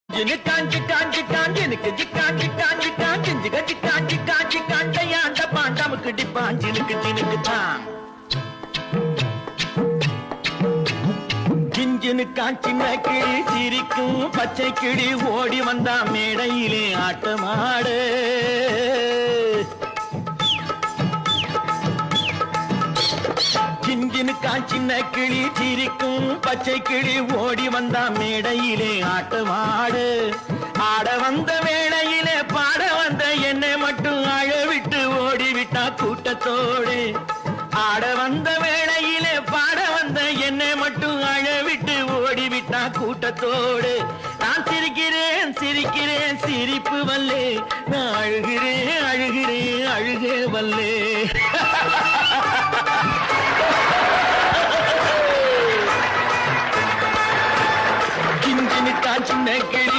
காஞ்சி காஞ்சி காஞ்சி எனக்கு ஜிக்காஞ்சி காஞ்சி காஞ்சி ஜிகஜி காஞ்சி காஞ்சி காண்டையாண்ட பாண்டாமுக்கு டிப்பாஞ்சினுக்கு தினுக்கு தான் கிஞ்சினு காஞ்சின கிளி சிரிக்கும் பச்சை கிளி ஓடி வந்தா மேடையிலே ஆட்டமாடு கிஞ்சினு காஞ்சின கிளி சிரிக்கும் பச்சை கிளி ஓடி வந்தா மேடையிலே ஆட்டமாடு ஆட வந்த வேளையிலே பாட வந்த என்னை மட்டும் அழவிட்டு ஓடிவிட்டா கூட்டத்தோடு ஆட வந்த வேளையிலே பாட வந்த என்னை மட்டும் அழவிட்டு ஓடிவிட்டா கூட்டத்தோடு நான் சிரிக்கிறேன் சிரிக்கிறேன் சிரிப்பு வல்லே நான் அழுகிறேன் அழுகிறேன் அழுகே வல்லே கிஞ்சினு காஞ்சின